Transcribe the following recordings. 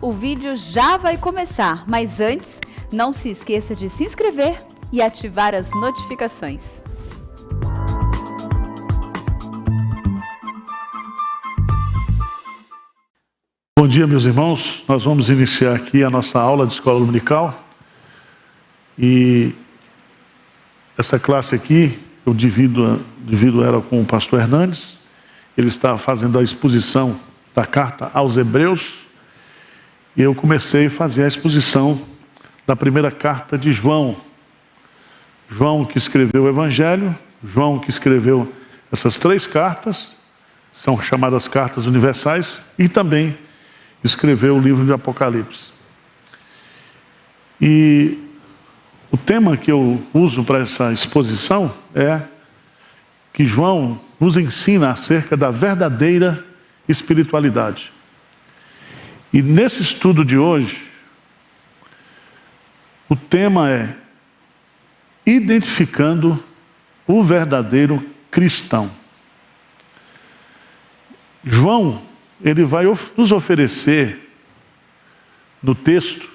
O vídeo já vai começar, mas antes, não se esqueça de se inscrever e ativar as notificações. Bom dia, meus irmãos. Nós vamos iniciar aqui a nossa aula de escola dominical. E essa classe aqui, eu divido ela com o pastor Hernandes. Ele está fazendo a exposição da carta aos Hebreus. E eu comecei a fazer a exposição da primeira carta de João. João que escreveu o Evangelho, João que escreveu essas 3 cartas, são chamadas cartas universais, e também escreveu o livro de Apocalipse. E o tema que eu uso para essa exposição é que João nos ensina acerca da verdadeira espiritualidade. E nesse estudo de hoje, o tema é identificando o verdadeiro cristão. João, ele vai nos oferecer no texto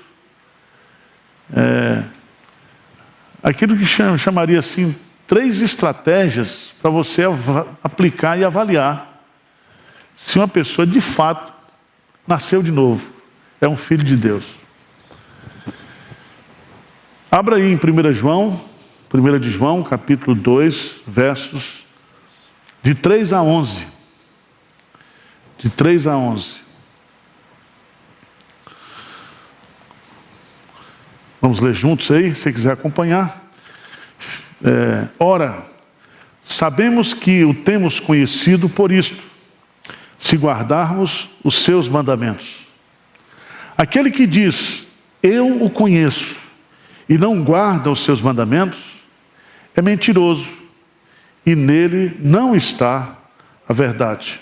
aquilo que chamaria assim 3 estratégias para você aplicar e avaliar se uma pessoa de fato nasceu de novo, é um filho de Deus. Abra aí em 1 de João, capítulo 2, versos de 3 a 11. De 3 a 11. Vamos ler juntos aí, se você quiser acompanhar. Ora, sabemos que o temos conhecido por isto, se guardarmos os seus mandamentos. Aquele que diz, eu o conheço, e não guarda os seus mandamentos, é mentiroso, e nele não está a verdade.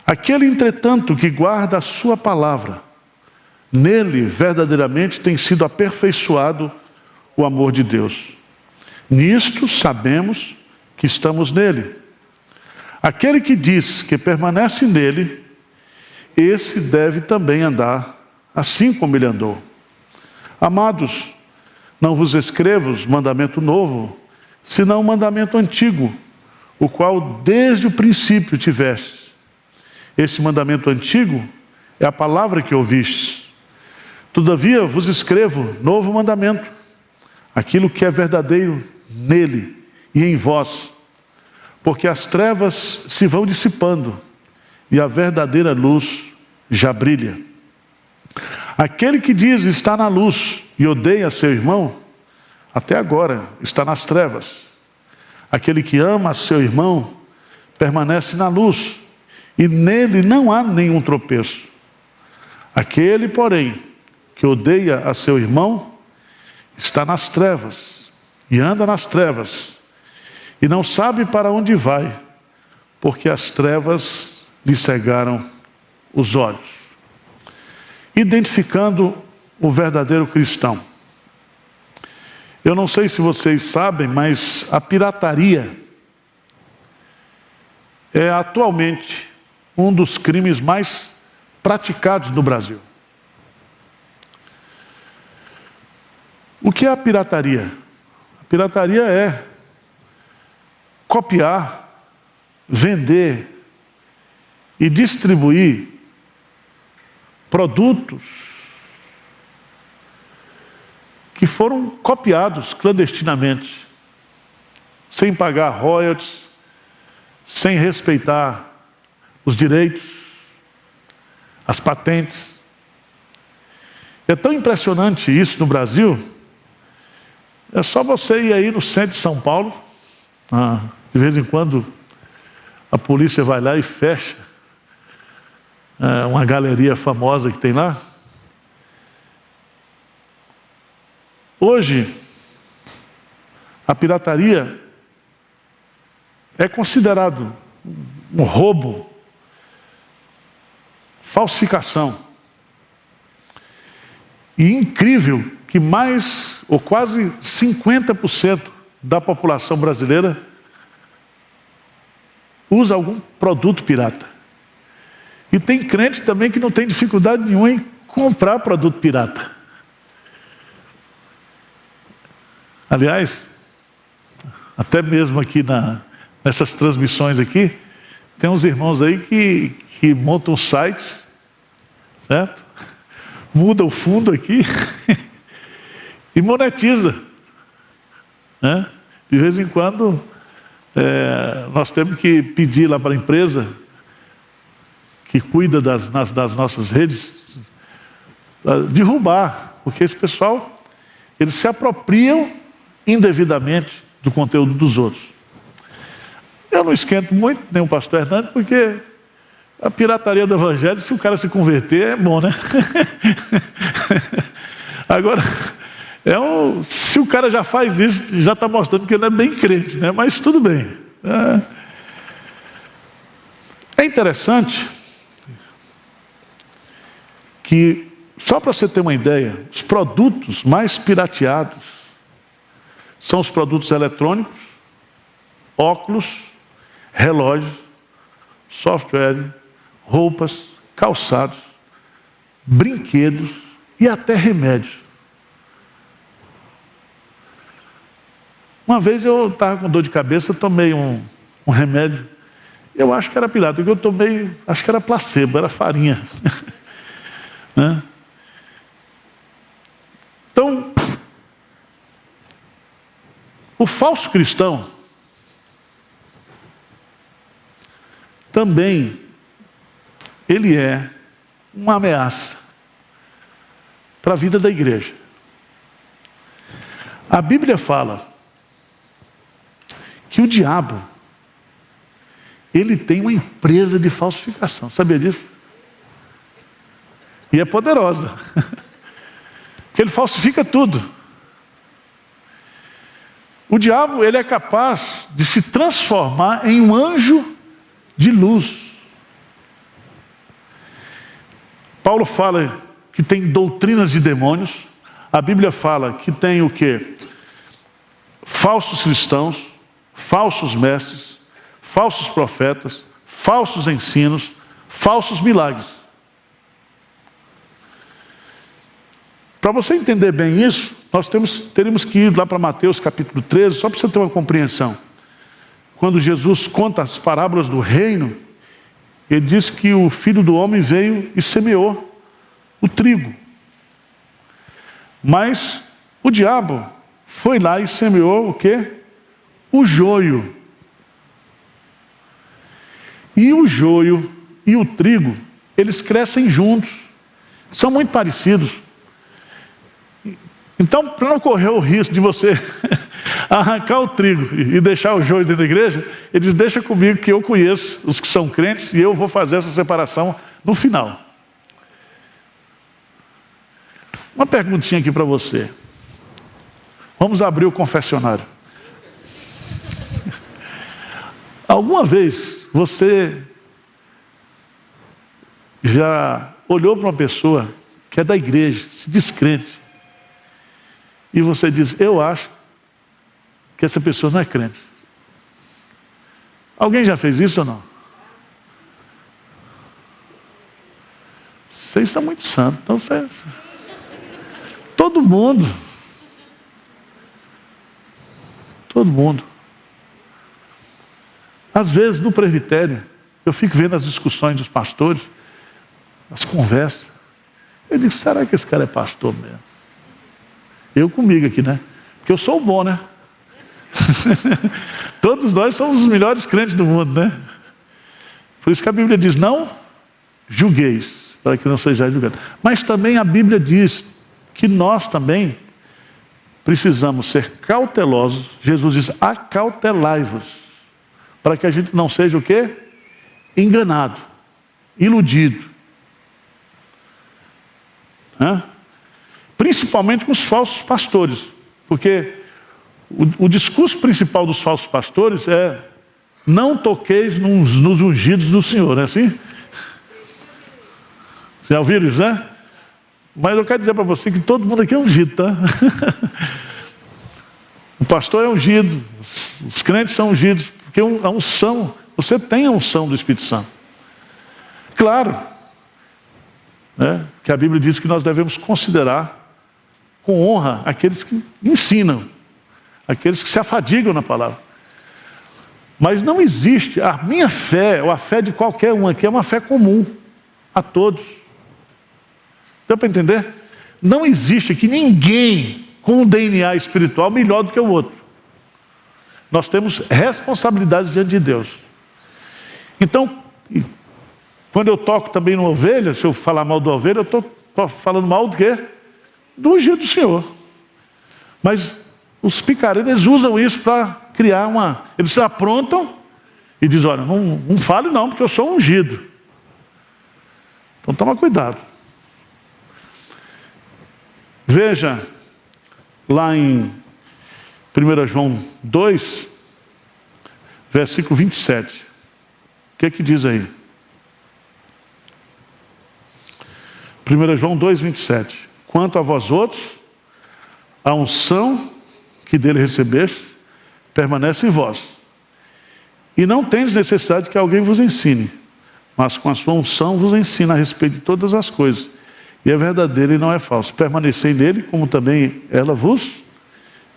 Aquele, entretanto, que guarda a sua palavra, nele verdadeiramente tem sido aperfeiçoado o amor de Deus. Nisto sabemos que estamos nele. Aquele que diz que permanece nele, esse deve também andar assim como ele andou. Amados, não vos escrevo mandamento novo, senão um mandamento antigo, o qual desde o princípio tivestes. Esse mandamento antigo é a palavra que ouvistes. Todavia vos escrevo novo mandamento, aquilo que é verdadeiro nele e em vós, porque as trevas se vão dissipando e a verdadeira luz já brilha. Aquele que diz estar na luz e odeia seu irmão, até agora está nas trevas. Aquele que ama seu irmão permanece na luz e nele não há nenhum tropeço. Aquele, porém, que odeia a seu irmão está nas trevas e anda nas trevas e não sabe para onde vai, porque as trevas lhe cegaram os olhos. Identificando o verdadeiro cristão. Eu não sei se vocês sabem, mas a pirataria é atualmente um dos crimes mais praticados no Brasil. O que é a pirataria? A pirataria é copiar, vender e distribuir produtos que foram copiados clandestinamente, sem pagar royalties, sem respeitar os direitos, as patentes. É tão impressionante isso no Brasil, é só você ir aí no centro de São Paulo, de vez em quando a polícia vai lá e fecha uma galeria famosa que tem lá. Hoje, a pirataria é considerado um roubo, falsificação. E incrível que mais, ou quase 50% da população brasileira usa algum produto pirata. E tem crente também que não tem dificuldade nenhuma em comprar produto pirata. Aliás, até mesmo aqui nessas transmissões aqui, tem uns irmãos aí que montam sites, certo? Muda o fundo aqui e monetiza, né? De vez em quando, nós temos que pedir lá para a empresa que cuida das nossas redes, derrubar, porque esse pessoal, eles se apropriam indevidamente do conteúdo dos outros. Eu não esquento muito, nem o pastor Hernando, porque a pirataria do evangelho, se o cara se converter, é bom, né? Agora, se o cara já faz isso, já está mostrando que ele é bem crente, né? Mas tudo bem. É interessante que, só para você ter uma ideia, os produtos mais pirateados são os produtos eletrônicos, óculos, relógios, software, roupas, calçados, brinquedos e até remédios. Uma vez eu estava com dor de cabeça, tomei um remédio. Eu acho que era pirata, porque eu tomei, acho que era placebo, era farinha. Né? Então, o falso cristão também, ele é uma ameaça para a vida da igreja. A Bíblia fala que o diabo, ele tem uma empresa de falsificação. Sabia disso? E é poderosa. Porque ele falsifica tudo. O diabo, ele é capaz de se transformar em um anjo de luz. Paulo fala que tem doutrinas de demônios. A Bíblia fala que tem o quê? Falsos cristãos, falsos mestres, falsos profetas, falsos ensinos, falsos milagres. Para você entender bem isso, nós teríamos que ir lá para Mateus capítulo 13, só para você ter uma compreensão. Quando Jesus conta as parábolas do reino, ele diz que o Filho do Homem veio e semeou o trigo. Mas o diabo foi lá e semeou o quê? O joio. E o joio e o trigo, eles crescem juntos. São muito parecidos. Então, para não correr o risco de você arrancar o trigo e deixar o joio dentro da igreja, ele diz, deixa comigo que eu conheço os que são crentes e eu vou fazer essa separação no final. Uma perguntinha aqui para você. Vamos abrir o confessionário. Alguma vez você já olhou para uma pessoa que é da igreja, se diz crente, e você diz, eu acho que essa pessoa não é crente? Alguém já fez isso ou não? Vocês são muito santos. Então, todo mundo. Todo mundo. Às vezes, no presbitério, eu fico vendo as discussões dos pastores, as conversas. Eu digo, será que esse cara é pastor mesmo? Eu comigo aqui, né? Porque eu sou o bom, né? Todos nós somos os melhores crentes do mundo, né? Por isso que a Bíblia diz, não julgueis, para que não sejais julgados. Mas também a Bíblia diz que nós também precisamos ser cautelosos. Jesus diz, acautelai-vos, para que a gente não seja o quê? Enganado, iludido. Principalmente com os falsos pastores, porque o discurso principal dos falsos pastores é não toqueis nos ungidos do Senhor, não é assim? Já ouviram isso, né? Mas eu quero dizer para você que todo mundo aqui é ungido, tá? O pastor é ungido, os crentes são ungidos, porque a unção, você tem a unção do Espírito Santo. Claro, né? Que a Bíblia diz que nós devemos considerar com honra aqueles que ensinam, aqueles que se afadigam na palavra. Mas não existe, a minha fé, ou a fé de qualquer um aqui, é uma fé comum a todos. Deu para entender? Não existe aqui ninguém com um DNA espiritual melhor do que o outro. Nós temos responsabilidades diante de Deus. Então, quando eu toco também numa ovelha, se eu falar mal da ovelha, eu estou falando mal do quê? Do ungido do Senhor. Mas os picaretas usam isso para criar uma... Eles se aprontam e dizem, olha, não fale não, porque eu sou ungido. Então toma cuidado. Veja, lá em 1 João 2, versículo 27. O que é que diz aí? 1 João 2, 27. Quanto a vós outros, a unção que dele recebeste permanece em vós. E não tendes necessidade que alguém vos ensine, mas com a sua unção vos ensina a respeito de todas as coisas. E é verdadeiro e não é falso. Permanecei nele, como também ela vos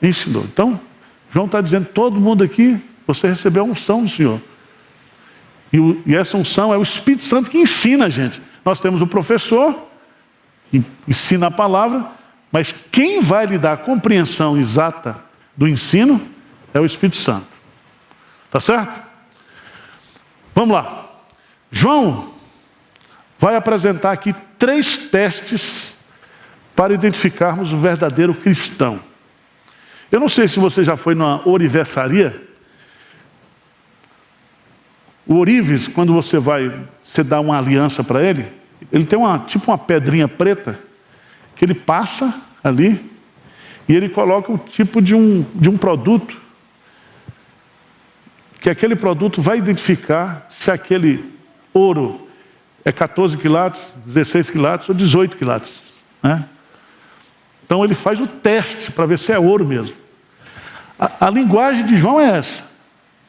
ensinou. Então, João está dizendo, todo mundo aqui, você recebeu a unção do Senhor. E essa unção é o Espírito Santo que ensina a gente. Nós temos o professor, que ensina a palavra, mas quem vai lhe dar a compreensão exata do ensino é o Espírito Santo. Tá certo? Vamos lá. João vai apresentar aqui 3 testes para identificarmos o verdadeiro cristão. Eu não sei se você já foi numa orivesaria. O ourives, quando você dá uma aliança para ele tem tipo uma pedrinha preta que ele passa ali e ele coloca o tipo de um produto que aquele produto vai identificar se aquele ouro é 14 quilates, 16 quilates ou 18 quilates, né? Então ele faz o teste para ver se é ouro mesmo. A linguagem de João é essa.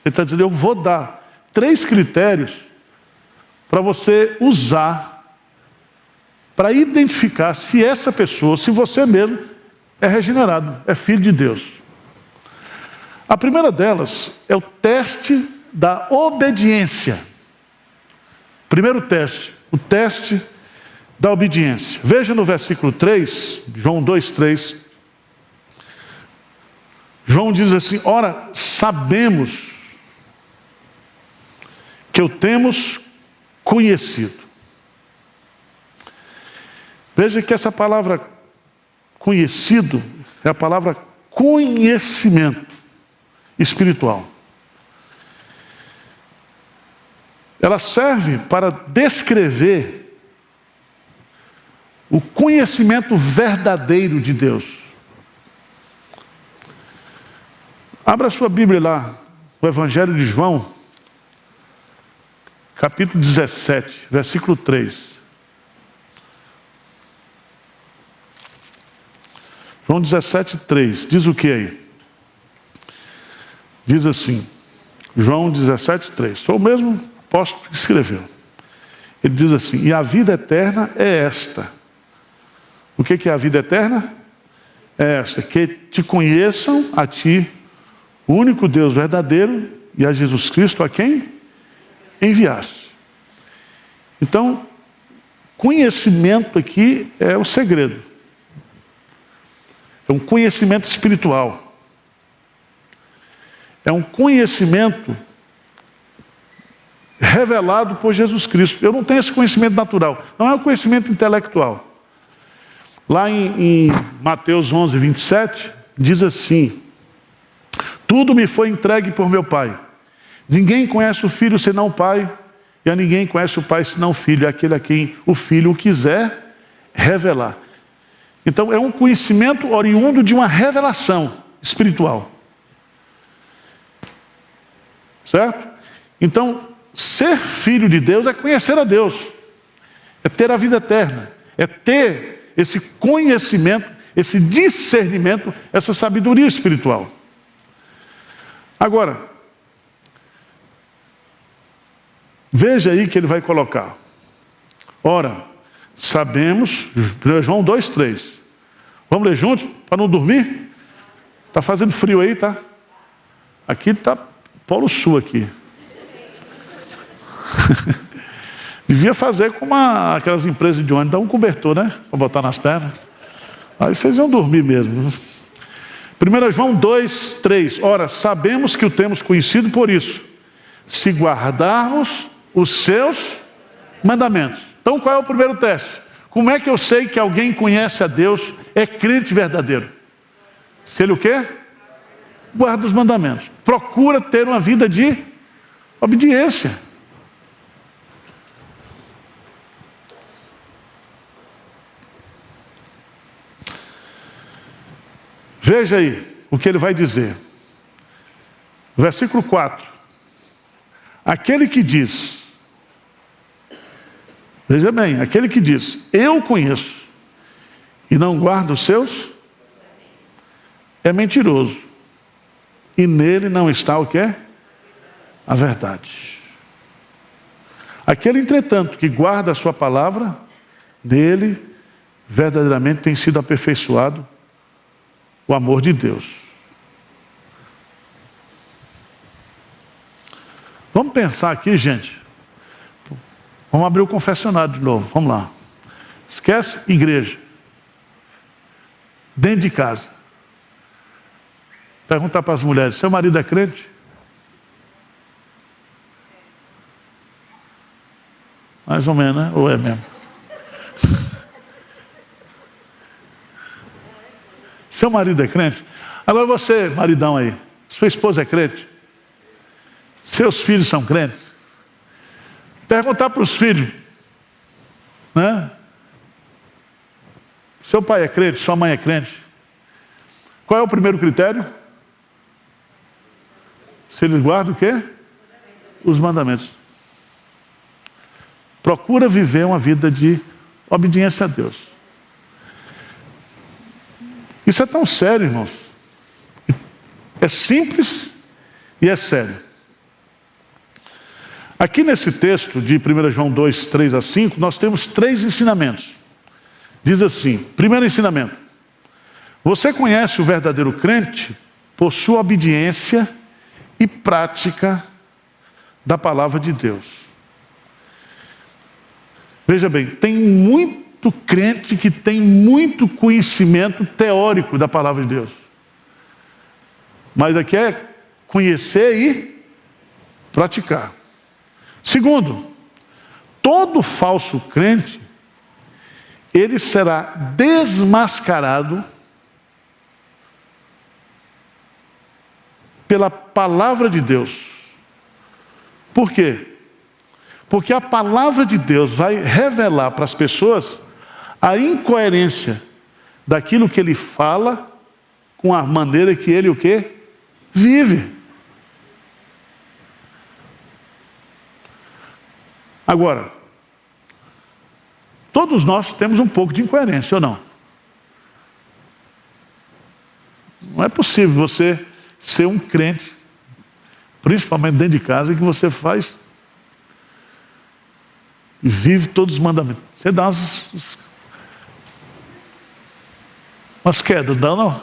Ele está dizendo, eu vou dar 3 critérios para você usar para identificar se essa pessoa, se você mesmo é regenerado, é filho de Deus. A primeira delas é o teste da obediência. Primeiro teste, o teste da obediência. Veja no versículo 3, João 2:3. João diz assim, ora, sabemos que o temos conhecido. Veja que essa palavra conhecido é a palavra conhecimento espiritual. Ela serve para descrever o conhecimento verdadeiro de Deus. Abra sua Bíblia lá, o Evangelho de João, capítulo 17, versículo 3. João 17, 3. Diz o que aí? Diz assim, João 17, 3. Sou o mesmo apóstolo que escreveu. Ele diz assim, e a vida eterna é esta. O que é a vida eterna? É esta, que te conheçam a ti, o único Deus verdadeiro, e a Jesus Cristo a quem enviaste. Então, conhecimento aqui é o segredo. É um conhecimento espiritual. É um conhecimento revelado por Jesus Cristo. Eu não tenho esse conhecimento natural. Não é um conhecimento intelectual. Lá em Mateus 11, 27, diz assim, tudo me foi entregue por meu Pai. Ninguém conhece o Filho senão o Pai, e a ninguém conhece o Pai senão o Filho, é aquele a quem o Filho quiser revelar. Então é um conhecimento oriundo de uma revelação espiritual. Certo? Então, ser filho de Deus é conhecer a Deus. É ter a vida eterna. É ter esse conhecimento, esse discernimento, essa sabedoria espiritual. Agora, veja aí que ele vai colocar. Ora, sabemos, 1 João 2:3. Vamos ler juntos, para não dormir? Está fazendo frio aí, tá? Aqui está Polo Sul aqui. Devia fazer como aquelas empresas de ônibus, dar um cobertor, né? Para botar nas pernas. Aí vocês iam dormir mesmo. 1 João 2:3. Ora, sabemos que o temos conhecido por isso, se guardarmos os seus mandamentos. Então qual é o primeiro teste? Como é que eu sei que alguém conhece a Deus, é crente verdadeiro? Se ele o quê? Guarda os mandamentos. Procura ter uma vida de obediência. Veja aí o que ele vai dizer. Versículo 4. Aquele que diz, veja bem, aquele que diz, eu conheço, e não guarda os seus, é mentiroso. E nele não está o quê? A verdade. Aquele, entretanto, que guarda a sua palavra, nele verdadeiramente tem sido aperfeiçoado o amor de Deus. Vamos pensar aqui, gente. Vamos abrir o confessionário de novo. Vamos lá. Esquece igreja. Dentro de casa. Perguntar para as mulheres: seu marido é crente? Mais ou menos, né? Ou é mesmo? Seu marido é crente? Agora você, maridão aí, sua esposa é crente? Seus filhos são crentes? Perguntar para os filhos, né? Seu pai é crente, sua mãe é crente? Qual é o primeiro critério? Se eles guardam o quê? Os mandamentos. Procura viver uma vida de obediência a Deus. Isso é tão sério, irmãos. É simples e é sério. Aqui nesse texto de 1 João 2:3-5, nós temos 3 ensinamentos. Diz assim: primeiro ensinamento: você conhece o verdadeiro crente por sua obediência e prática da palavra de Deus. Veja bem, tem muito crente que tem muito conhecimento teórico da palavra de Deus, mas aqui é conhecer e praticar. Segundo, todo falso crente, ele será desmascarado pela palavra de Deus. Por quê? Porque a palavra de Deus vai revelar para as pessoas a incoerência daquilo que ele fala com a maneira que ele o quê? Vive. Agora, todos nós temos um pouco de incoerência, ou não? Não é possível você ser um crente, principalmente dentro de casa, que você faz e vive todos os mandamentos. Você dá umas quedas, não?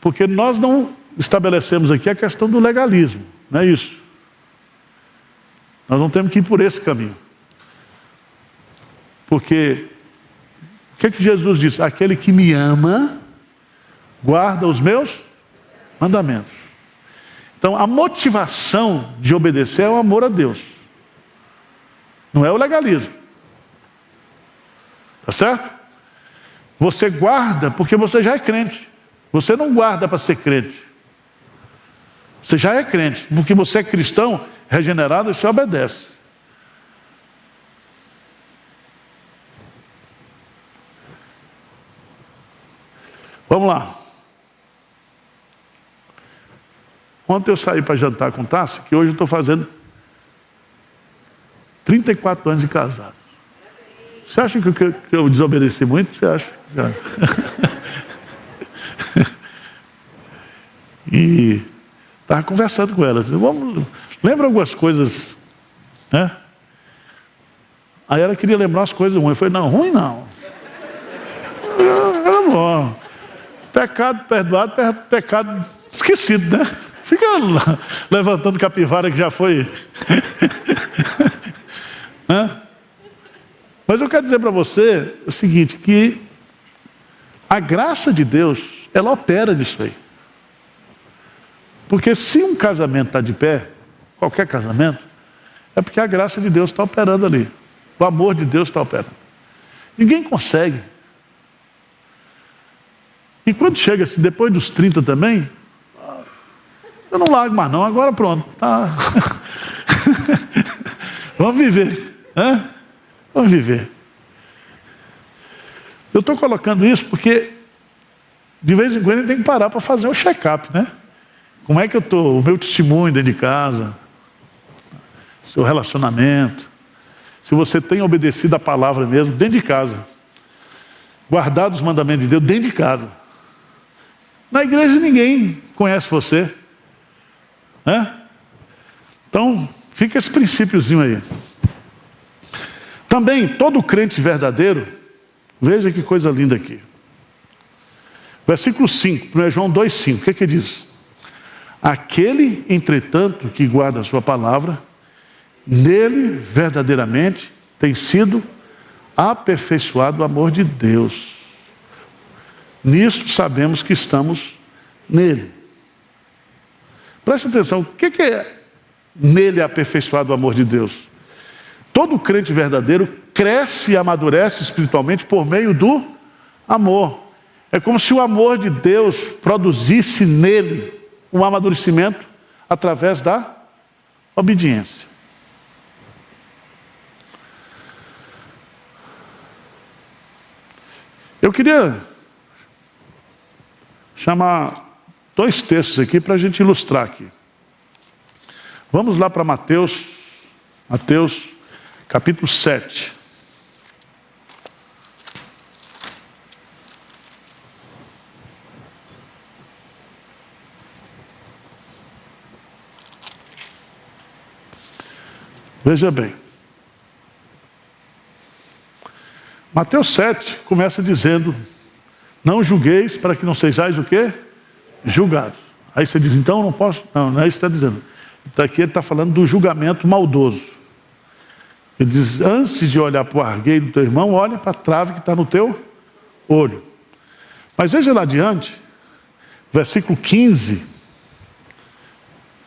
Porque nós não estabelecemos aqui a questão do legalismo, não é isso? Nós não temos que ir por esse caminho. Porque o que Jesus disse? Aquele que me ama, guarda os meus mandamentos. Então a motivação de obedecer é o amor a Deus. Não é o legalismo. Tá certo? Você guarda porque você já é crente. Você não guarda para ser crente. Você já é crente. Porque você é cristão, regenerado, e você obedece. Vamos lá. Ontem eu saí para jantar com Tassi, que hoje eu estou fazendo 34 anos de casado. Você acha que eu desobedeci muito? Você acha? E estava conversando com ela. Lembra algumas coisas, né? Aí ela queria lembrar as coisas ruins. Eu falei, não, ruim não. Era bom. Pecado perdoado, pecado esquecido, né? Fica levantando capivara que já foi. Mas eu quero dizer para você o seguinte, que a graça de Deus, ela opera nisso aí. Porque se um casamento está de pé, qualquer casamento, é porque a graça de Deus está operando ali. O amor de Deus está operando. Ninguém consegue. E quando chega assim, depois dos 30 também, eu não largo mais não, agora pronto. Tá. Vamos viver. Né? Vamos viver. Eu estou colocando isso porque de vez em quando a gente tem que parar para fazer um check-up, né? Como é que eu estou? O meu testemunho dentro de casa, seu relacionamento, se você tem obedecido a palavra mesmo, dentro de casa, guardado os mandamentos de Deus dentro de casa. Na igreja ninguém conhece você, né? Então, fica esse princípiozinho aí. Também, todo crente verdadeiro, veja que coisa linda aqui. Versículo 5, 1 João 2,5, o que diz? Aquele, entretanto, que guarda a sua palavra, nele verdadeiramente tem sido aperfeiçoado o amor de Deus. Nisto sabemos que estamos nele. Preste atenção, o que é nele aperfeiçoado o amor de Deus? Todo crente verdadeiro cresce e amadurece espiritualmente por meio do amor. É como se o amor de Deus produzisse nele um amadurecimento através da obediência. Eu queria chamar 2 textos aqui para a gente ilustrar aqui. Vamos lá para Mateus capítulo 7. Veja bem. Mateus 7 começa dizendo: não julgueis para que não sejais o quê? Julgados. Aí você diz, então eu não posso. Não, não é isso que está dizendo. Aqui ele está falando do julgamento maldoso. Ele diz, antes de olhar para o argueiro do teu irmão, olha para a trave que está no teu olho. Mas veja lá adiante, versículo 15.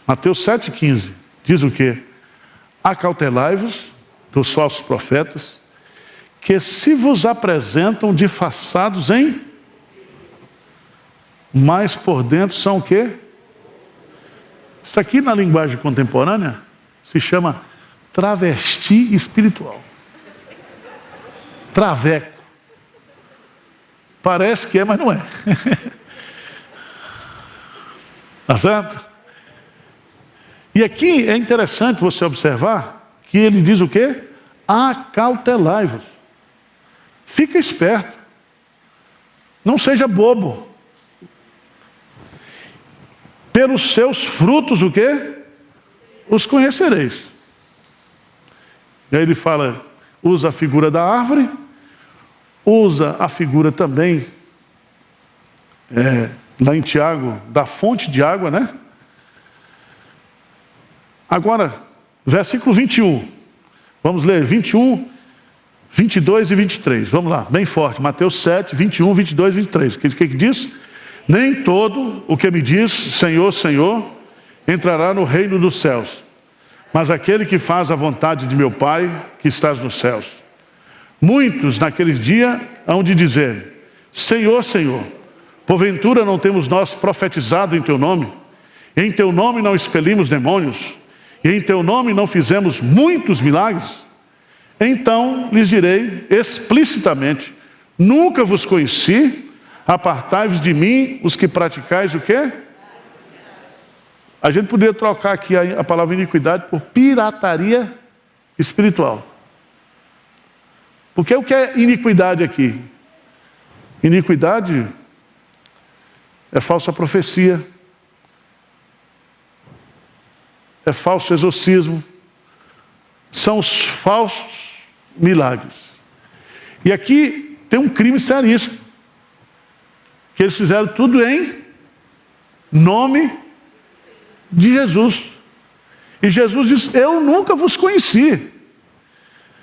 Mateus 7,15. Diz o quê? Acautelai-vos dos falsos profetas, que se vos apresentam disfarçados em, mas por dentro são o quê? Isso aqui na linguagem contemporânea se chama travesti espiritual. Traveco. Parece que é, mas não é. Tá certo? E aqui é interessante você observar que ele diz o quê? Acautelai-vos. Fica esperto. Não seja bobo. Pelos seus frutos o quê? Os conhecereis. E aí ele fala, usa a figura da árvore, usa a figura também, lá em Tiago, da fonte de água, né? Agora, versículo 21. Vamos ler 21, 22 e 23. Vamos lá, bem forte. Mateus 7, 21, 22 e 23. O que diz? Nem todo o que me diz, Senhor, Senhor, entrará no reino dos céus, mas aquele que faz a vontade de meu Pai, que estás nos céus. Muitos naquele dia hão de dizer, Senhor, Senhor, porventura não temos nós profetizado em teu nome? Em teu nome não expelimos demônios? E em teu nome não fizemos muitos milagres? Então lhes direi explicitamente, nunca vos conheci, apartai-vos de mim, os que praticais o quê? A gente poderia trocar aqui a palavra iniquidade por pirataria espiritual. Porque o que é iniquidade aqui? Iniquidade é falsa profecia, é falso exorcismo, são os falsos milagres. E aqui tem um crime seríssimo, que eles fizeram tudo em nome de Jesus. E Jesus diz: eu nunca vos conheci.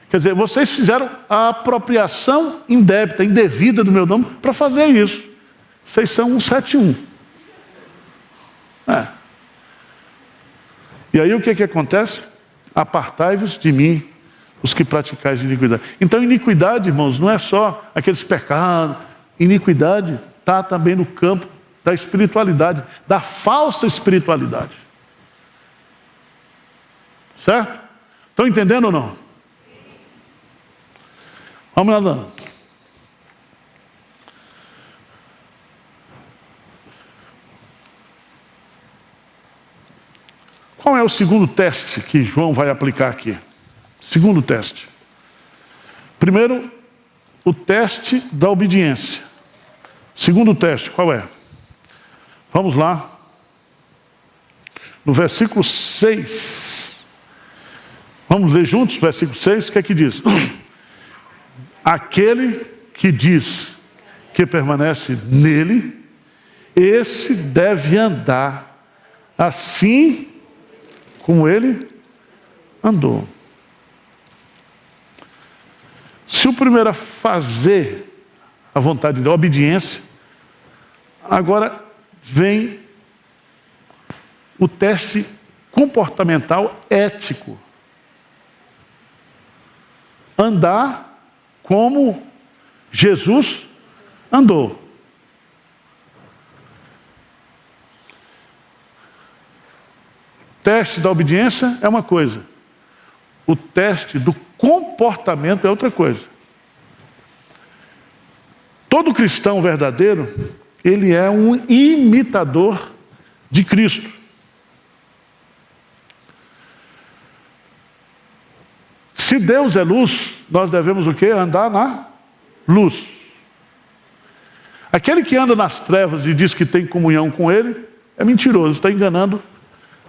Quer dizer, vocês fizeram a apropriação indébita, indevida do meu nome para fazer isso. Vocês são 171. E aí o que acontece? Apartai-vos de mim, os que praticais iniquidade. Então iniquidade, irmãos, não é só aqueles pecados. Iniquidade está também no campo da espiritualidade, da falsa espiritualidade. Certo? Estão entendendo ou não? Vamos lá. Qual é o segundo teste que João vai aplicar aqui? Segundo teste. Primeiro, o teste da obediência. Segundo teste, qual é? Vamos lá. No versículo 6. Vamos ler juntos, versículo 6, o que é que diz? Aquele que diz que permanece nele, esse deve andar assim como ele andou. Se o primeiro é fazer a vontade de Deus, a obediência, agora vem o teste comportamental ético. Andar como Jesus andou. Teste da obediência é uma coisa. O teste do comportamento é outra coisa. Todo cristão verdadeiro, ele é um imitador de Cristo. Se Deus é luz, nós devemos o quê? Andar na luz. Aquele que anda nas trevas e diz que tem comunhão com ele, é mentiroso, está enganando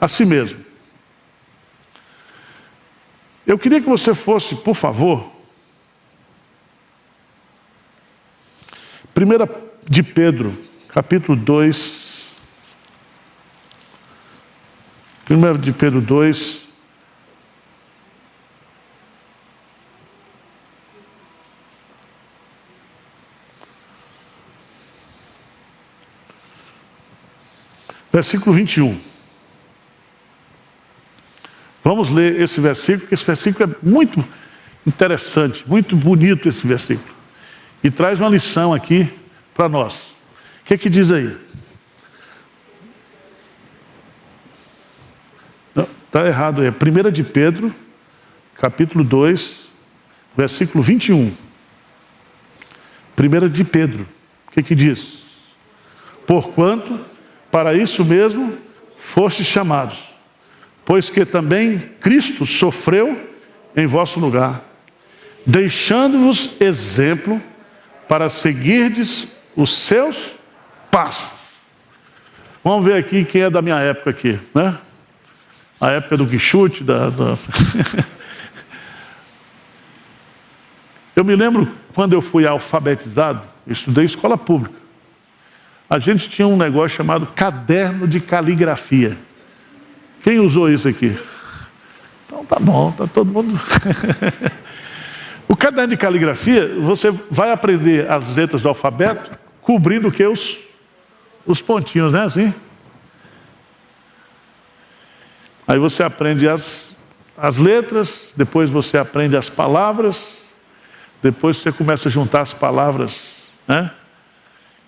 a si mesmo. Eu queria que você fosse, por favor, 1 de Pedro, capítulo 2. 1 de Pedro 2. Versículo 21. Vamos ler esse versículo, porque esse versículo é muito interessante, muito bonito esse versículo. E traz uma lição aqui para nós. O que é que diz aí? Está errado aí. 1 de Pedro, capítulo 2, versículo 21. 1 de Pedro. O que é que diz? Porquanto, para isso mesmo, fostes chamados, pois que também Cristo sofreu em vosso lugar, deixando-vos exemplo para seguirdes os seus passos. Vamos ver aqui quem é da minha época aqui, né? A época do Quixote, Eu me lembro quando eu fui alfabetizado, eu estudei escola pública. A gente tinha um negócio chamado caderno de caligrafia. Quem usou isso aqui? Então tá bom, tá todo mundo. O caderno de caligrafia, você vai aprender as letras do alfabeto cobrindo o que? Os pontinhos, né? Assim. Aí você aprende as letras, depois você aprende as palavras, depois você começa a juntar as palavras, né?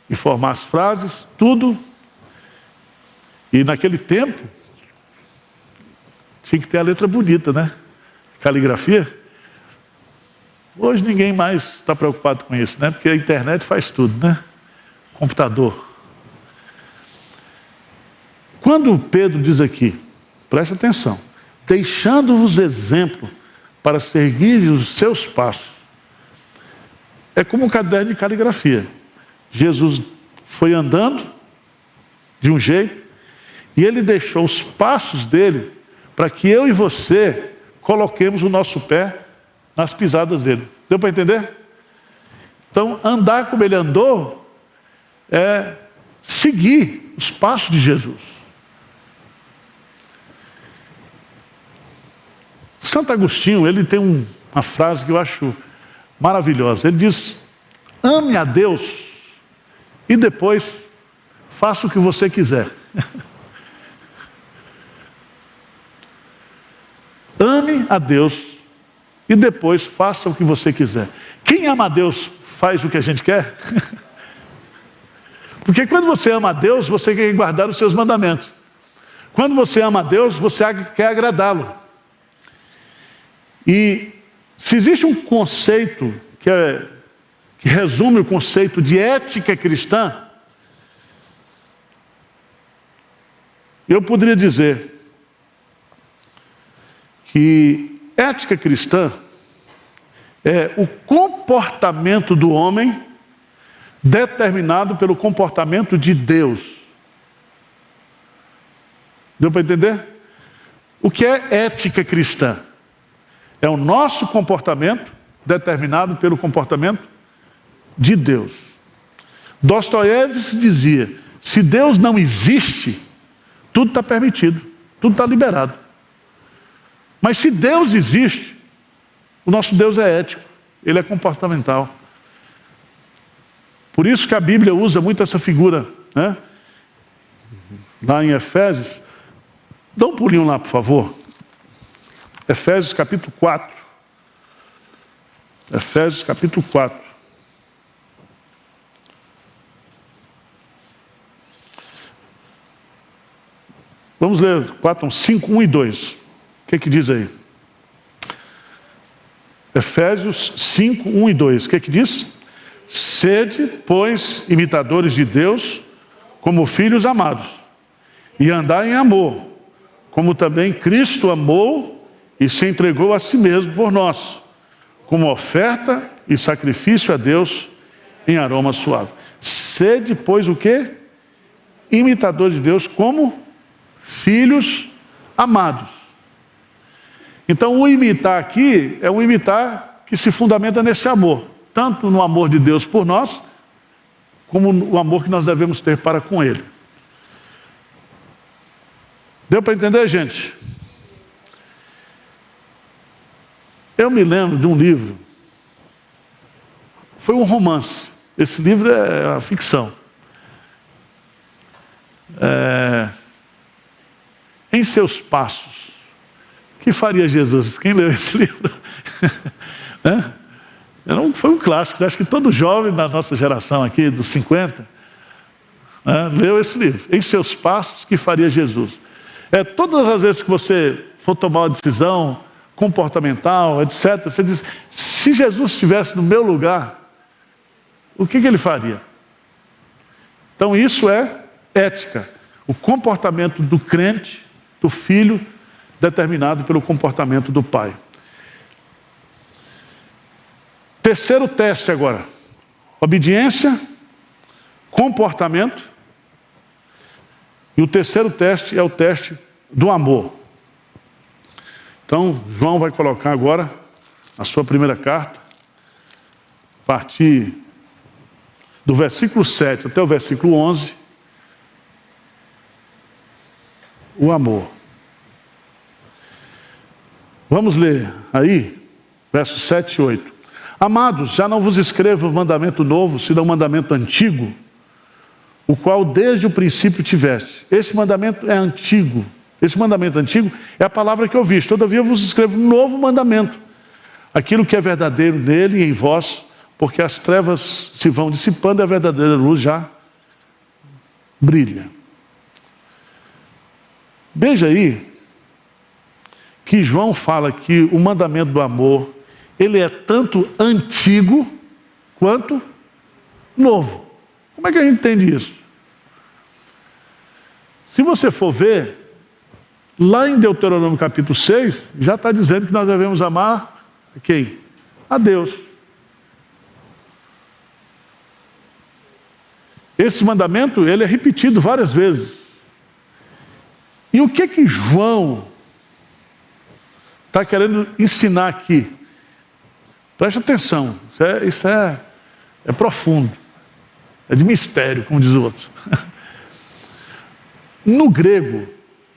E formar as frases, tudo. E naquele tempo, tinha que ter a letra bonita, né? Caligrafia. Hoje ninguém mais está preocupado com isso, né? Porque a internet faz tudo, né? Computador. Quando Pedro diz aqui, preste atenção, deixando-vos exemplo para seguir os seus passos, é como um caderno de caligrafia. Jesus foi andando de um jeito e ele deixou os passos dele para que eu e você coloquemos o nosso pé nas pisadas dele. Deu para entender? Então, andar como ele andou é seguir os passos de Jesus. Santo Agostinho, ele tem uma frase que eu acho maravilhosa. Ele diz: ame a Deus e depois faça o que você quiser. Ame a Deus e depois faça o que você quiser. Quem ama a Deus faz o que a gente quer? Porque quando você ama a Deus, você quer guardar os seus mandamentos. Quando você ama a Deus, você quer agradá-lo. E se existe um conceito que resume o conceito de ética cristã, eu poderia dizer que ética cristã é o comportamento do homem determinado pelo comportamento de Deus. Deu para entender? O que é ética cristã? É o nosso comportamento determinado pelo comportamento de Deus. Dostoiévski dizia: se Deus não existe, tudo está permitido, tudo está liberado. Mas se Deus existe, o nosso Deus é ético, ele é comportamental. Por isso que a Bíblia usa muito essa figura, né? Lá em Efésios. Dá um pulinho lá, por favor. Efésios capítulo 4. Efésios capítulo 4. Vamos ler 4, 5, 1 e 2. O que diz aí? Efésios 5, 1 e 2. O que diz? Sede, pois, imitadores de Deus, como filhos amados, e andai em amor, como também Cristo amou e se entregou a si mesmo por nós, como oferta e sacrifício a Deus em aroma suave. Sede, pois, o quê? Imitadores de Deus, como filhos amados. Então, o imitar aqui é um imitar que se fundamenta nesse amor, tanto no amor de Deus por nós, como no amor que nós devemos ter para com Ele. Deu para entender, gente? Eu me lembro de um livro, foi um romance, esse livro é uma ficção. Em seus passos, o que faria Jesus? Quem leu esse livro? Foi um clássico, acho que todo jovem da nossa geração aqui, dos 50, leu esse livro. Em seus passos, o que faria Jesus? Todas as vezes que você for tomar uma decisão comportamental, etc., você diz: se Jesus estivesse no meu lugar, o que ele faria? Então isso é ética, o comportamento do crente, do filho, determinado pelo comportamento do pai. Terceiro teste agora: obediência, comportamento. E o terceiro teste é o teste do amor. Então, João vai colocar agora a sua primeira carta, a partir do versículo 7 até o versículo 11, o amor. Vamos ler aí, versos 7 e 8. Amados, já não vos escrevo mandamento novo, senão mandamento antigo, o qual desde o princípio tiveste. Esse mandamento é antigo. Esse mandamento antigo é a palavra que ouviste. Todavia vos escrevo um novo mandamento, aquilo que é verdadeiro nele e em vós, porque as trevas se vão dissipando e a verdadeira luz já brilha. Veja aí que João fala que o mandamento do amor, ele é tanto antigo quanto novo. Como é que a gente entende isso? Se você for ver, lá em Deuteronômio capítulo 6, já está dizendo que nós devemos amar a quem? A Deus. Esse mandamento, ele é repetido várias vezes. E o que João está querendo ensinar aqui? Preste atenção, isso é profundo, é de mistério, como diz o outro. No grego,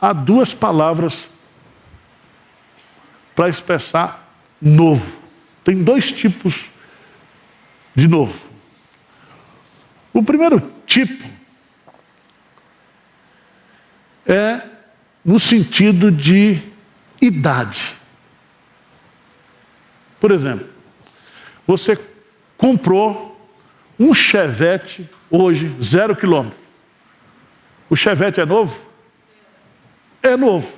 há duas palavras para expressar novo. Tem dois tipos de novo. O primeiro tipo é no sentido de idade. Por exemplo, você comprou um Chevette hoje, 0 quilômetro. O Chevette é novo? É novo.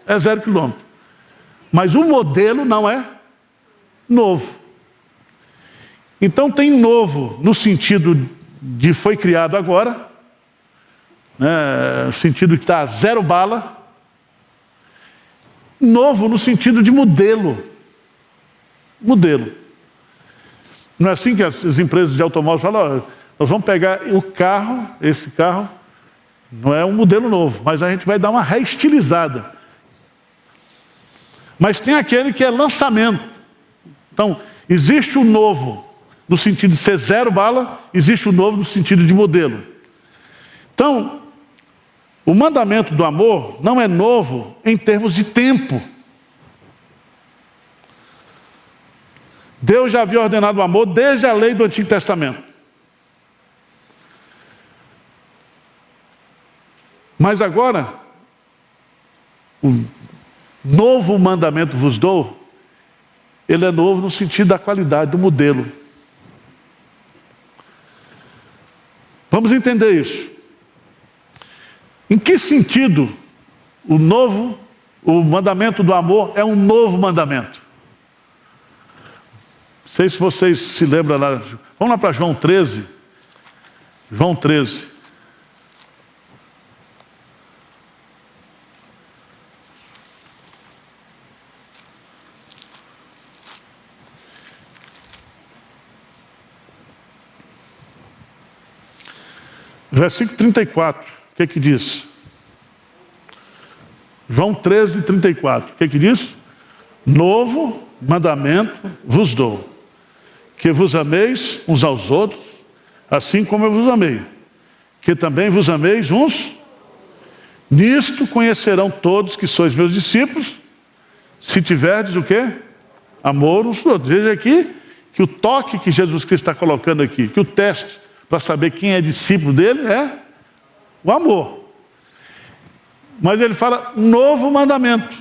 É 0 quilômetro. Mas o modelo não é novo. Então tem novo no sentido de foi criado agora, né, no sentido que está 0 bala. Novo no sentido de modelo. Modelo. Não é assim que as empresas de automóveis falam, nós vamos pegar o carro, esse carro, não é um modelo novo, mas a gente vai dar uma reestilizada. Mas tem aquele que é lançamento. Então, existe o novo no sentido de ser 0 bala, existe o novo no sentido de modelo. Então, o mandamento do amor não é novo em termos de tempo. Deus já havia ordenado o amor desde a lei do Antigo Testamento. Mas agora, o novo mandamento vos dou, ele é novo no sentido da qualidade, do modelo. Vamos entender isso. Em que sentido o mandamento do amor é um novo mandamento? Não sei se vocês se lembram lá. Vamos lá para João 13. João 13. Versículo 34, o que diz? João 13, 34, o que diz? Novo mandamento vos dou, que vos ameis uns aos outros, assim como eu vos amei, que também vos ameis uns. Nisto conhecerão todos que sois meus discípulos, se tiverdes o quê? Amor uns aos outros. Veja aqui que o toque que Jesus Cristo está colocando aqui, que o teste para saber quem é discípulo dele é o amor. Mas ele fala novo mandamento.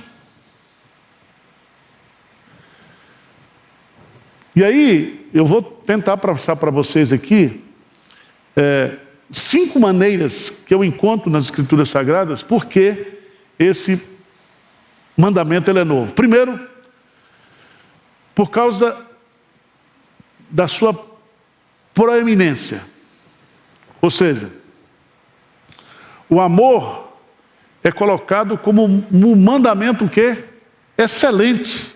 E aí, eu vou tentar passar para vocês aqui 5 maneiras que eu encontro nas Escrituras Sagradas porque esse mandamento ele é novo. Primeiro, por causa da sua proeminência. Ou seja, o amor é colocado como um mandamento o quê? Excelente.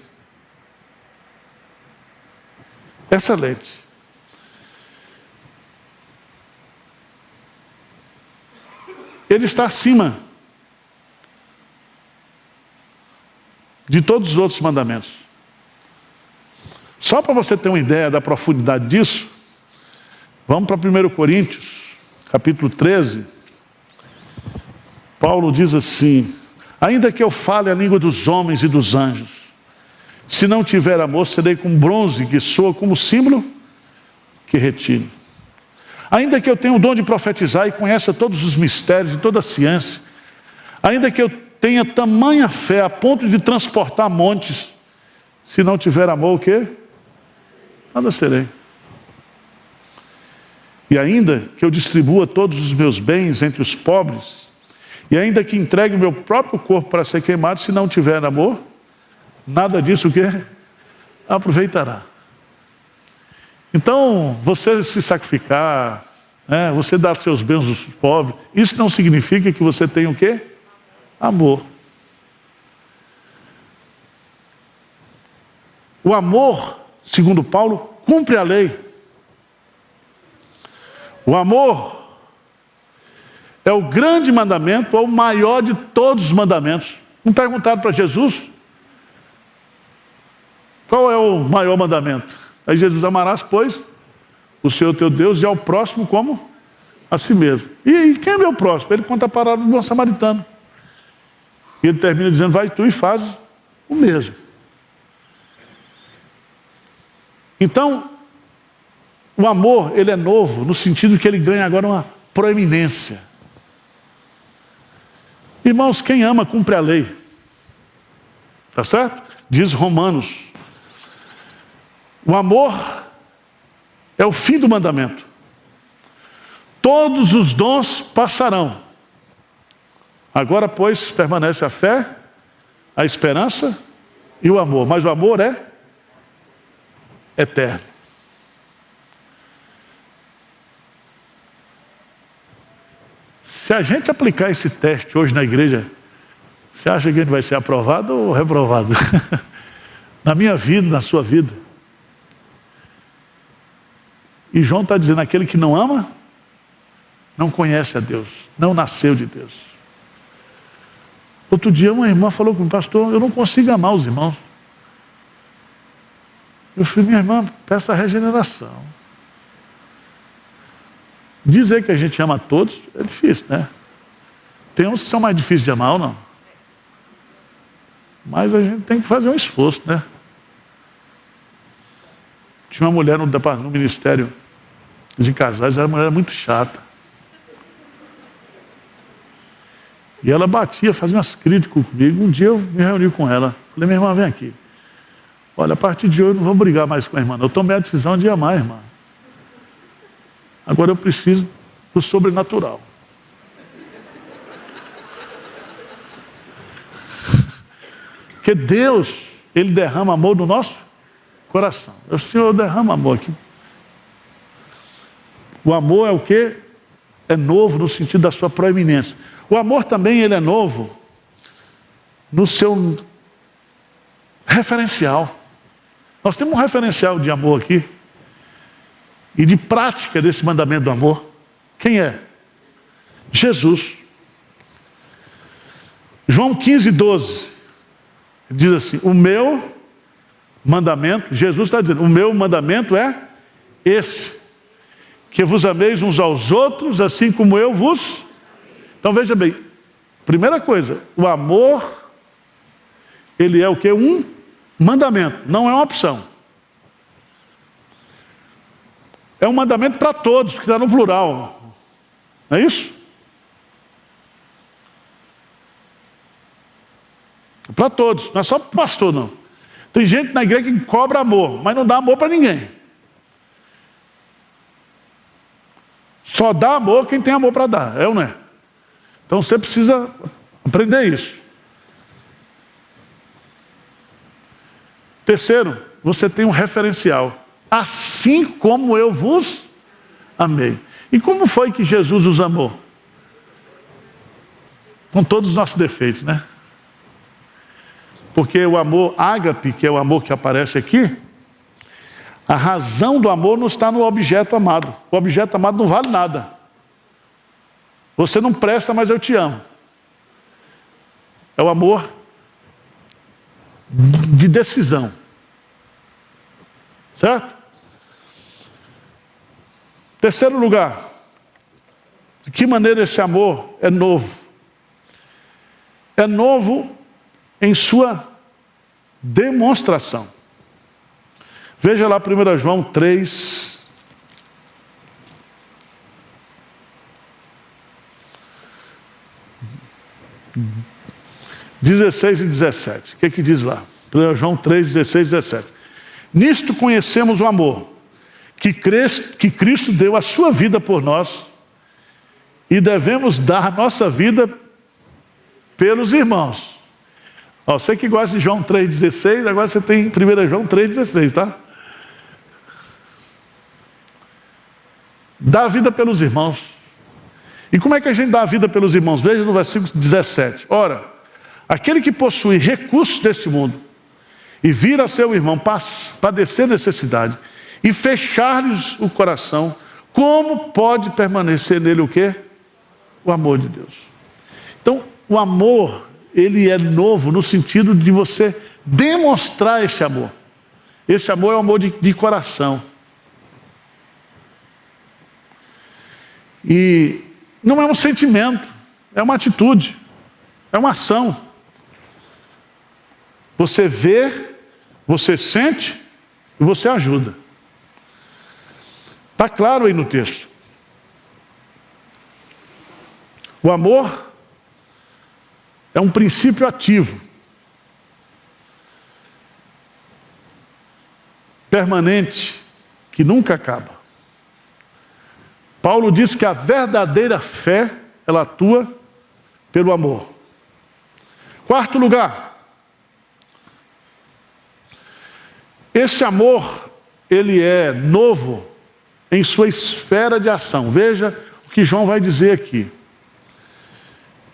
Excelente. Ele está acima de todos os outros mandamentos. Só para você ter uma ideia da profundidade disso, vamos para 1 Coríntios, capítulo 13. Paulo diz assim: ainda que eu fale a língua dos homens e dos anjos, se não tiver amor, serei como bronze que soa, como símbolo que retine. Ainda que eu tenha o dom de profetizar e conheça todos os mistérios e toda a ciência, ainda que eu tenha tamanha fé a ponto de transportar montes, se não tiver amor, o quê? Nada serei. E ainda que eu distribua todos os meus bens entre os pobres, e ainda que entregue o meu próprio corpo para ser queimado, se não tiver amor, nada disso o quê? Aproveitará. Então, você se sacrificar, você dar seus bens aos pobres, isso não significa que você tenha o quê? Amor. O amor, segundo Paulo, cumpre a lei. O amor é o grande mandamento, é o maior de todos os mandamentos. Não perguntaram para Jesus Qual é o maior mandamento? Aí Jesus: amarás, pois, o Senhor teu Deus e ao próximo como a si mesmo. E quem é meu próximo? Ele conta a parábola do bom samaritano. E ele termina dizendo: vai tu e faz o mesmo. Então, o amor, ele é novo no sentido que ele ganha agora uma proeminência. Irmãos, quem ama cumpre a lei. Tá certo? Diz Romanos. O amor é o fim do mandamento. Todos os dons passarão. Agora, pois, permanece a fé, a esperança e o amor. Mas o amor é eterno. Se a gente aplicar esse teste hoje na igreja, você acha que a gente vai ser aprovado ou reprovado? Na minha vida, na sua vida. E João está dizendo: aquele que não ama, não conhece a Deus, não nasceu de Deus. Outro dia uma irmã falou comigo: pastor, eu não consigo amar os irmãos. Eu falei: minha irmã, peça a regeneração. Dizer que a gente ama a todos é difícil, né? Tem uns que são mais difíceis de amar ou não? Mas a gente tem que fazer um esforço, né? Tinha uma mulher no ministério de casais, era uma mulher muito chata. E ela batia, fazia umas críticas comigo. Um dia eu me reuni com ela. Falei: minha irmã, vem aqui. Olha, a partir de hoje eu não vou brigar mais com a irmã. Eu tomei a decisão de amar a irmã. Agora eu preciso do sobrenatural. Porque Deus, Ele derrama amor no nosso coração. O Senhor derrama amor aqui. O amor é o quê? É novo no sentido da sua proeminência. O amor também, ele é novo no seu referencial. Nós temos um referencial de amor aqui e de prática desse mandamento do amor. Quem é? Jesus. João 15:12 diz assim: o meu mandamento, Jesus está dizendo, o meu mandamento é esse, que vos ameis uns aos outros, assim como eu vos. Então veja bem, primeira coisa, o amor, ele é o que? Um mandamento, não é uma opção. É um mandamento para todos, que está no plural. Não é isso? Para todos, não é só para o pastor, não. Tem gente na igreja que cobra amor, mas não dá amor para ninguém. Só dá amor quem tem amor para dar, é ou não é? Então você precisa aprender isso. Terceiro, você tem um referencial. Assim como eu vos amei. E como foi que Jesus os amou? Com todos os nossos defeitos, né? Porque o amor ágape, que é o amor que aparece aqui, a razão do amor não está no objeto amado. O objeto amado não vale nada. Você não presta, mas eu te amo. É o amor de decisão. Certo? Terceiro lugar, de que maneira esse amor é novo? É novo em sua demonstração. Veja lá 1 João 3. (16 e 17). O que diz lá? 1 João 3, 16 e 17. Nisto conhecemos o amor, que Cristo deu a sua vida por nós, e devemos dar nossa vida pelos irmãos. Ó, você que gosta de João 3,16, agora você tem 1 João 3,16, tá? Dá a vida pelos irmãos. E como é que a gente dá a vida pelos irmãos? Veja no versículo 17. Ora, aquele que possui recursos deste mundo e vir a seu irmão padecer necessidade e fechar-lhes o coração, como pode permanecer nele o quê? O amor de Deus. Então, o amor, ele é novo no sentido de você demonstrar esse amor. Esse amor é um amor de coração. E não é um sentimento, é uma atitude, é uma ação. Você vê, você sente e você ajuda. Está claro aí no texto. O amor é um princípio ativo, permanente, que nunca acaba. Paulo diz que a verdadeira fé, ela atua pelo amor. Quarto lugar, este amor, ele é novo em sua esfera de ação. Veja o que João vai dizer aqui.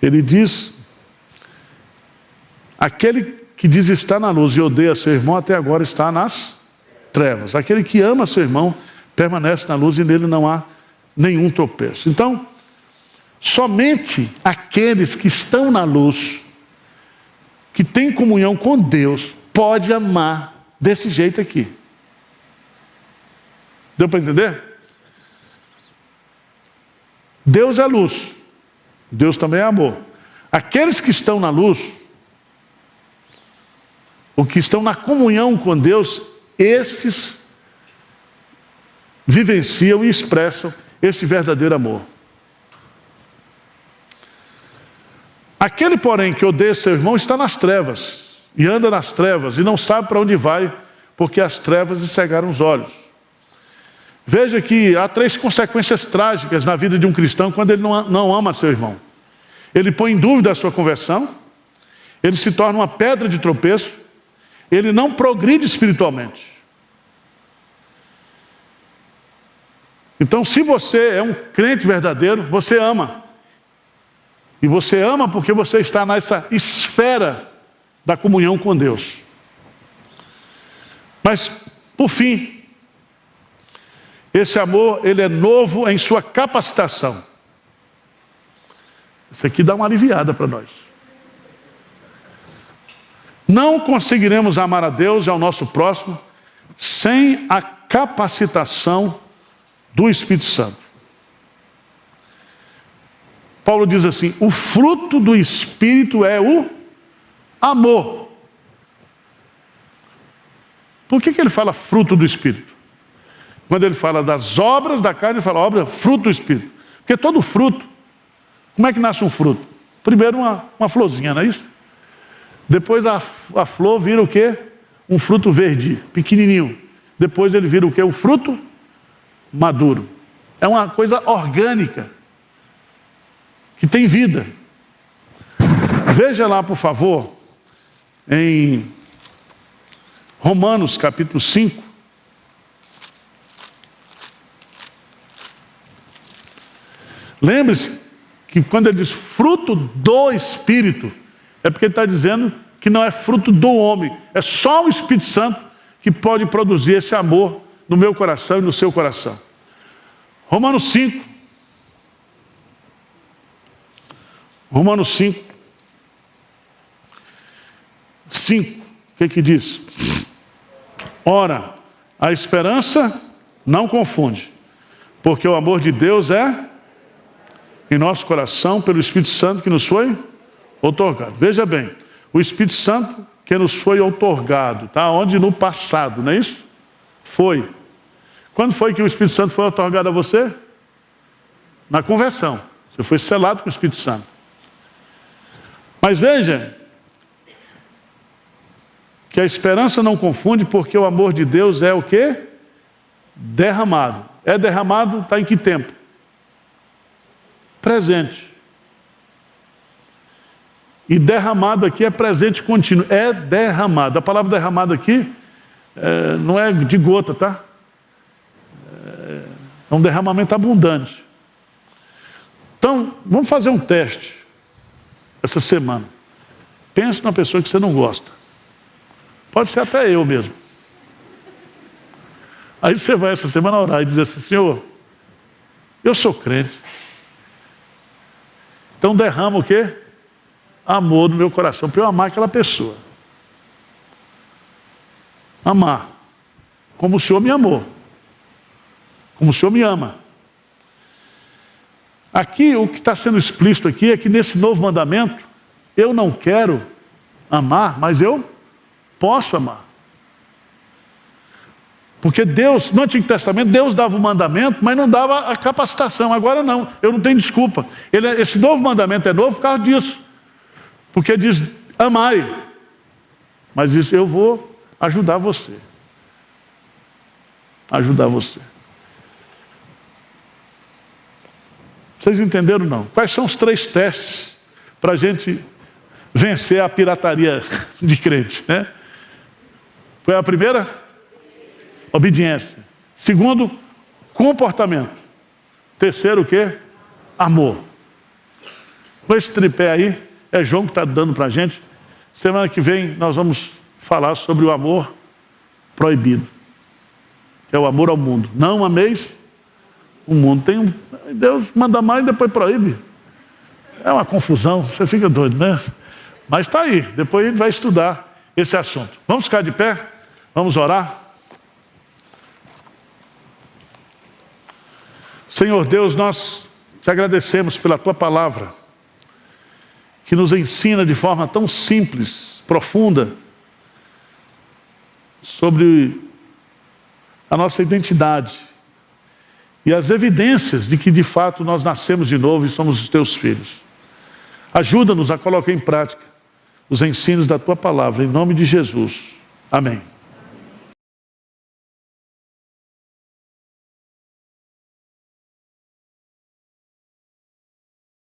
Ele diz: aquele que diz estar na luz e odeia seu irmão, até agora está nas trevas. Aquele que ama seu irmão permanece na luz e nele não há nenhum tropeço. Então, somente aqueles que estão na luz, que têm comunhão com Deus, pode amar desse jeito aqui. Deu para entender? Deus é luz, Deus também é amor. Aqueles que estão na luz, ou que estão na comunhão com Deus, estes vivenciam e expressam este verdadeiro amor. Aquele, porém, que odeia seu irmão está nas trevas, e anda nas trevas, e não sabe para onde vai, porque as trevas lhe cegaram os olhos. Veja que há 3 consequências trágicas na vida de um cristão quando ele não ama seu irmão. Ele põe em dúvida a sua conversão, ele se torna uma pedra de tropeço, ele não progride espiritualmente. Então, se você é um crente verdadeiro, você ama. E você ama porque você está nessa esfera da comunhão com Deus. Mas, por fim, esse amor, ele é novo em sua capacitação. Isso aqui dá uma aliviada para nós. Não conseguiremos amar a Deus e ao nosso próximo sem a capacitação do Espírito Santo. Paulo diz assim: o fruto do Espírito é o amor. Por que ele fala fruto do Espírito? Quando ele fala das obras da carne, ele fala obra, fruto do Espírito. Porque todo fruto, como é que nasce um fruto? Primeiro uma florzinha, não é isso? Depois a flor vira o quê? Um fruto verde, pequenininho. Depois ele vira o quê? Um fruto maduro. É uma coisa orgânica, que tem vida. Veja lá, por favor, em Romanos capítulo 5. Lembre-se que quando ele diz fruto do Espírito, é porque ele está dizendo que não é fruto do homem, é só o Espírito Santo que pode produzir esse amor no meu coração e no seu coração. Romanos 5. Romanos 5. 5. O que diz? Ora, a esperança não confunde, porque o amor de Deus é em nosso coração pelo Espírito Santo que nos foi outorgado. Veja bem, o Espírito Santo que nos foi outorgado, tá? Onde? No passado, não é isso? Foi. Quando foi que o Espírito Santo foi outorgado a você? Na conversão. Você foi selado com o Espírito Santo. Mas veja que a esperança não confunde, porque o amor de Deus é o quê? Derramado. É derramado, está em que tempo? Presente. E derramado aqui é presente contínuo. É derramado. A palavra derramado aqui não é de gota, tá? É um derramamento abundante. Então, vamos fazer um teste essa semana. Pense numa pessoa que você não gosta. Pode ser até eu mesmo. Aí você vai essa semana orar e dizer assim: Senhor, eu sou crente. Então derrama o quê? Amor no meu coração, para eu amar aquela pessoa. Amar. como o Senhor me amou, como o Senhor me ama. Aqui, o que está sendo explícito aqui é que nesse novo mandamento, eu não quero amar, mas eu posso amar. Porque Deus, no Antigo Testamento, Deus dava o mandamento, mas não dava a capacitação. Agora não, eu não tenho desculpa. Esse novo mandamento é novo por causa disso. Porque diz, amai. Mas diz, eu vou ajudar você. Ajudar você. Vocês entenderam não? Quais são os 3 testes para a gente vencer a pirataria de crente, né? Qual é a primeira? Obediência. Segundo, comportamento. Terceiro, o quê? Amor. Com esse tripé aí, é João que está dando para a gente. Semana que vem nós vamos falar sobre o amor proibido. Que é o amor ao mundo. Não ameis o mundo. Deus manda mais e depois proíbe. É uma confusão, você fica doido, né? Mas está aí, depois a gente vai estudar esse assunto. Vamos ficar de pé? Vamos orar? Senhor Deus, nós te agradecemos pela tua palavra, que nos ensina de forma tão simples, profunda, sobre a nossa identidade e as evidências de que de fato nós nascemos de novo e somos os teus filhos. Ajuda-nos a colocar em prática os ensinos da tua palavra, em nome de Jesus. Amém.